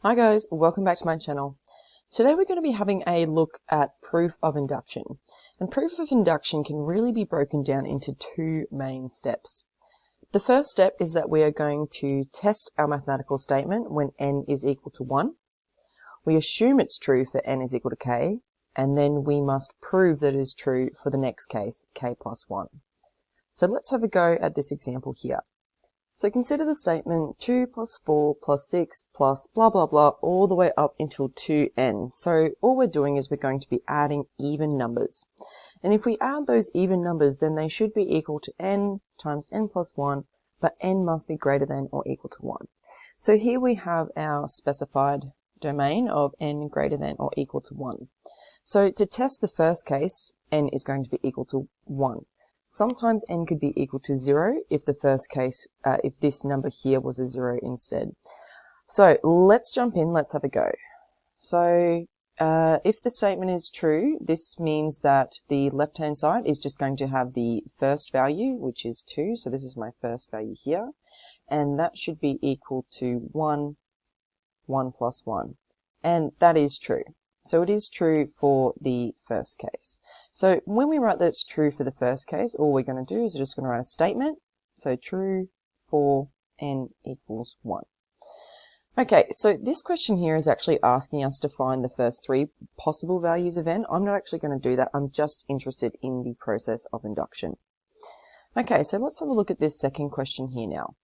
Hi guys, welcome back to my channel. Today we're going to be having a look at proof of induction. And proof of induction can really be broken down into two main steps. The first step is that we are going to test our mathematical statement when n is equal to 1. We assume it's true for n is equal to k, and then we must prove that it is true for the next case, k plus 1. So let's have a go at this example here. So consider the statement 2 plus 4 plus 6 plus blah blah blah all the way up until 2n. So all we're doing is we're going to be adding even numbers. And if we add those even numbers, then they should be equal to n times n plus 1, but n must be greater than or equal to 1. So here we have our specified domain of n greater than or equal to 1. So to test the first case, n is going to be equal to 1. Sometimes n could be equal to 0 if the first case, if this number here was a 0 instead. So let's jump in, let's have a go. So if the statement is true, this means that the left-hand side is just going to have the first value, which is 2. So this is my first value here. And that should be equal to 1, 1 plus 1. And that is true. So it is true for the first case. So when we write that it's true for the first case, all we're going to do is we're just going to write a statement. So true for n equals 1. Okay, so this question here is actually asking us to find the first three possible values of n. I'm not actually going to do that. I'm just interested in the process of induction. Okay, so let's have a look at this second question here now.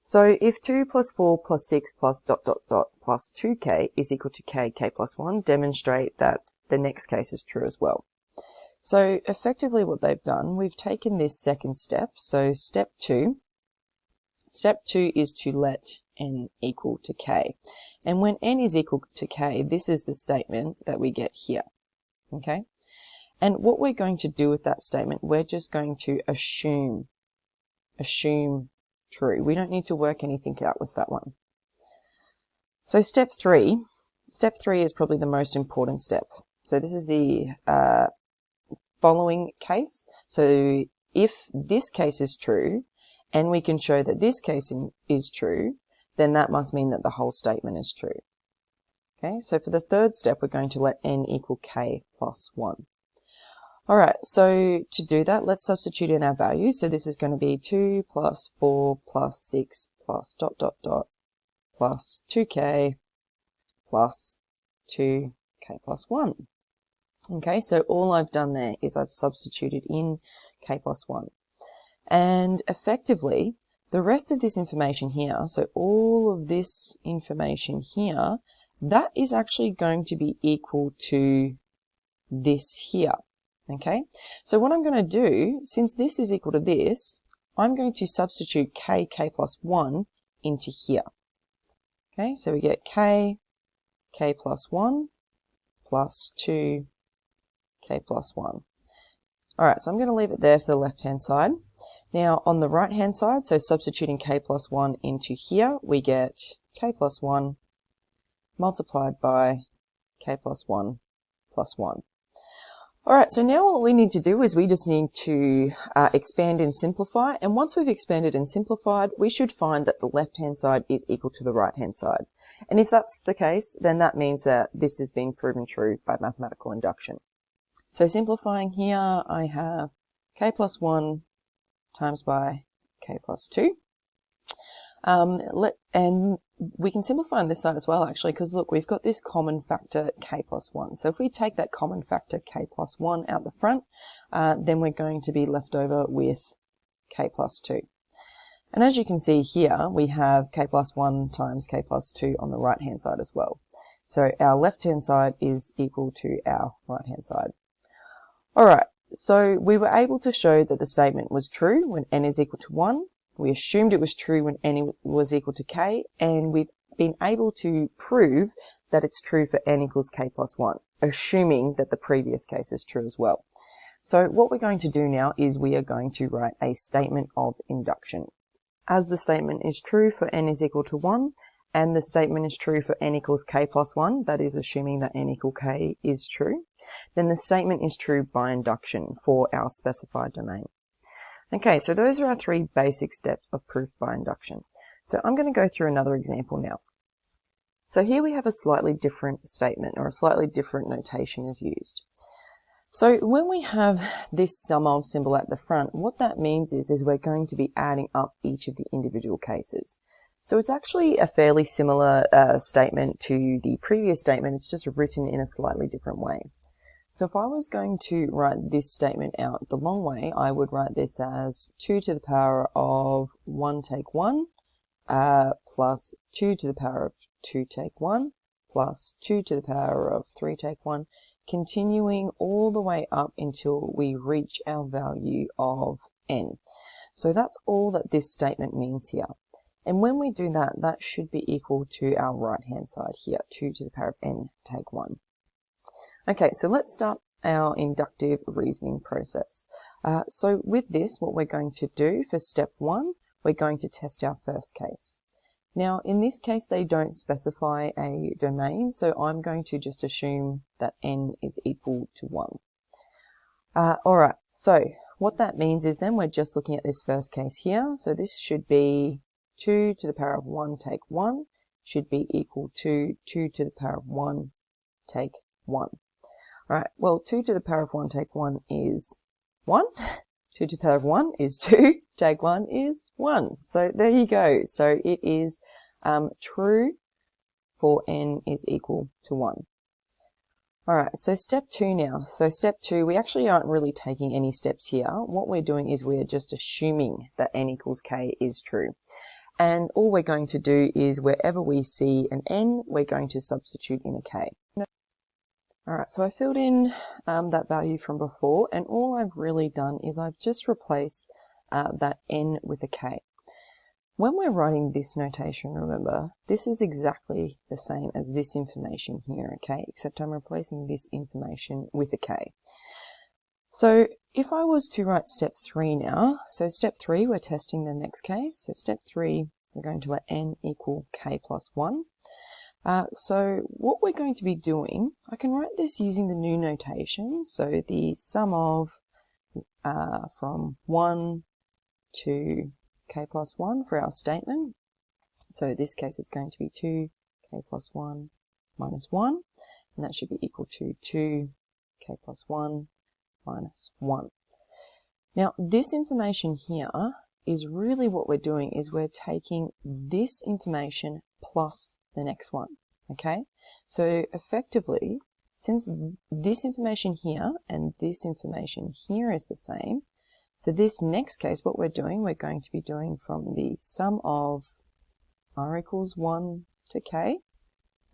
So if 2 plus 4 plus 6 plus dot dot dot plus 2k is equal to k plus 1, demonstrate that the next case is true as well. So effectively what they've done, we've taken this second step. So step 2 is to let n equal to k. And when n is equal to k, this is the statement that we get here. Okay? And what we're going to do with that statement, we're just going to assume true. We don't need to work anything out with that one. So step 3 is probably the most important step. So this is the following case. So if this case is true, and we can show that this case is true, then that must mean that the whole statement is true. Okay, so for the third step, we're going to let n equal k plus 1. All right, so to do that, let's substitute in our values. So this is going to be 2 plus 4 plus 6 plus dot dot dot plus 2k plus 2k plus 1. Okay, so all I've done there is I've substituted in k plus 1. And effectively, the rest of this information here, so all of this information here, that is actually going to be equal to this here. Okay, so what I'm going to do, since this is equal to this, I'm going to substitute k plus 1 into here. Okay, so we get k plus 1 plus 2 k plus 1. Alright, so I'm going to leave it there for the left-hand side. Now on the right-hand side, so substituting k plus 1 into here, we get k plus 1 multiplied by k plus 1 plus 1. Alright, so now all we need to do is we just need to expand and simplify, and once we've expanded and simplified, we should find that the left-hand side is equal to the right-hand side. And if that's the case, then that means that this is being proven true by mathematical induction. So simplifying here, I have k plus 1 times by k plus 2. And we can simplify on this side as well, actually, because look, we've got this common factor k plus 1. So if we take that common factor k plus 1 out the front, then we're going to be left over with k plus 2. And as you can see here, we have k plus 1 times k plus 2 on the right-hand side as well. So our left-hand side is equal to our right-hand side. All right, so we were able to show that the statement was true when n is equal to 1. We assumed it was true when n was equal to k, and we've been able to prove that it's true for n equals k plus 1, assuming that the previous case is true as well. So what we're going to do now is we are going to write a statement of induction. As the statement is true for n is equal to 1, and the statement is true for n equals k plus 1, that is assuming that n equal k is true, then the statement is true by induction for our specified domain. Okay, so those are our three basic steps of proof by induction. So I'm going to go through another example now. So here we have a slightly different statement, or a slightly different notation is used. So when we have this sum of symbol at the front, what that means is we're going to be adding up each of the individual cases. So it's actually a fairly similar statement to the previous statement, it's just written in a slightly different way. So if I was going to write this statement out the long way, I would write this as 2 to the power of 1 take 1 plus 2 to the power of 2 take 1 plus 2 to the power of 3 take 1, continuing all the way up until we reach our value of n. So that's all that this statement means here. And when we do that, that should be equal to our right-hand side here, 2 to the power of n take 1. Okay, so let's start our inductive reasoning process. So with this, what we're going to do for step 1, we're going to test our first case. Now, in this case, they don't specify a domain, so I'm going to just assume that n is equal to 1. Alright, so what that means is then we're just looking at this first case here. So this should be 2 to the power of 1 take 1 should be equal to 2 to the power of 1 take 1. Alright, well, 2 to the power of 1 take 1 is 1. 2 to the power of 1 is 2. Take 1 is 1. So there you go. So it is true for n is equal to 1. Alright, so step 2 now. So step 2, we actually aren't really taking any steps here. What we're doing is we're just assuming that n equals k is true. And all we're going to do is wherever we see an n, we're going to substitute in a k. Alright, so I filled in that value from before, and all I've really done is I've just replaced that n with a k. When we're writing this notation, remember, this is exactly the same as this information here, okay, except I'm replacing this information with a k. So if I was to write step 3 now, so step 3, we're testing the next case. So step 3, we're going to let n equal k plus 1. So what we're going to be doing, I can write this using the new notation. So the sum of from 1 to k plus 1 for our statement. So in this case it's going to be 2k plus 1 minus 1, and that should be equal to 2k plus 1 minus 1. Now this information here is really what we're doing is we're taking this information plus the next one, okay? So effectively, since this information here and this information here is the same, for this next case, what we're doing, we're going to be doing from the sum of r equals 1 to k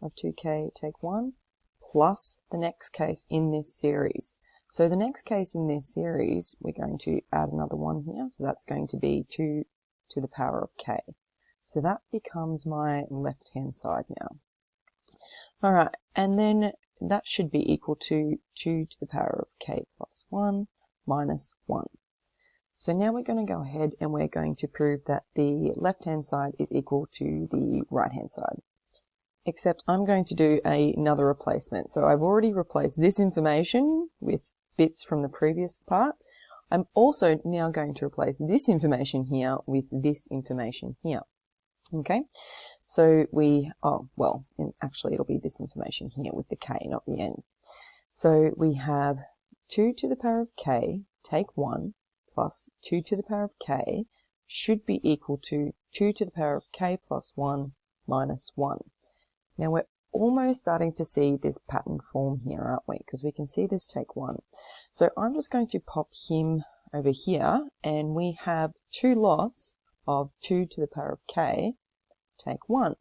of 2k take 1 plus the next case in this series. So the next case in this series, we're going to add another one here, so that's going to be 2 to the power of k. So that becomes my left-hand side now. Alright, and then that should be equal to 2 to the power of k plus 1 minus 1. So now we're going to go ahead and we're going to prove that the left-hand side is equal to the right-hand side. Except I'm going to do another replacement. So I've already replaced this information with bits from the previous part. I'm also now going to replace this information here with this information here. Okay, so actually it'll be this information here with the k, not the n. So we have 2 to the power of k, take 1, plus 2 to the power of k should be equal to 2 to the power of k plus 1 minus 1. Now we're almost starting to see this pattern form here, aren't we? Because we can see this take 1. So I'm just going to pop him over here, and we have two lots of 2 to the power of k, take 1.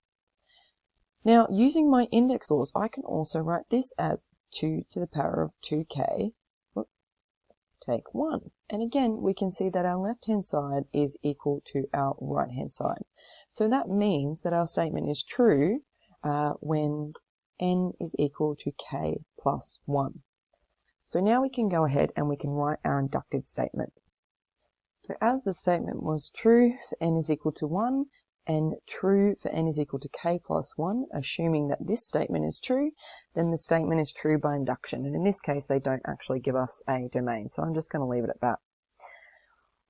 Now, using my index laws, I can also write this as 2 to the power of 2k, take 1. And again, we can see that our left-hand side is equal to our right-hand side. So that means that our statement is true when n is equal to k plus 1. So now we can go ahead and we can write our inductive statement. So as the statement was true for n is equal to 1 and true for n is equal to k plus 1, assuming that this statement is true, then the statement is true by induction. And in this case, they don't actually give us a domain, so I'm just going to leave it at that.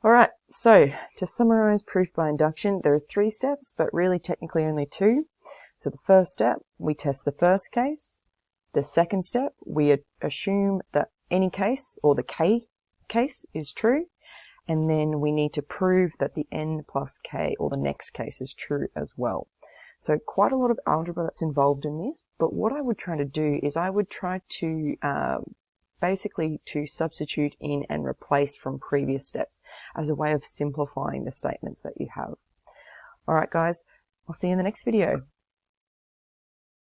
Alright, so to summarize proof by induction, there are 3 steps, but really technically only 2. So the first step, we test the first case. The second step, we assume that any case or the k case is true. And then we need to prove that the n plus k or the next case is true as well. So quite a lot of algebra that's involved in this, but what I would try to do is I would try to basically to substitute in and replace from previous steps as a way of simplifying the statements that you have. Alright guys, I'll see you in the next video.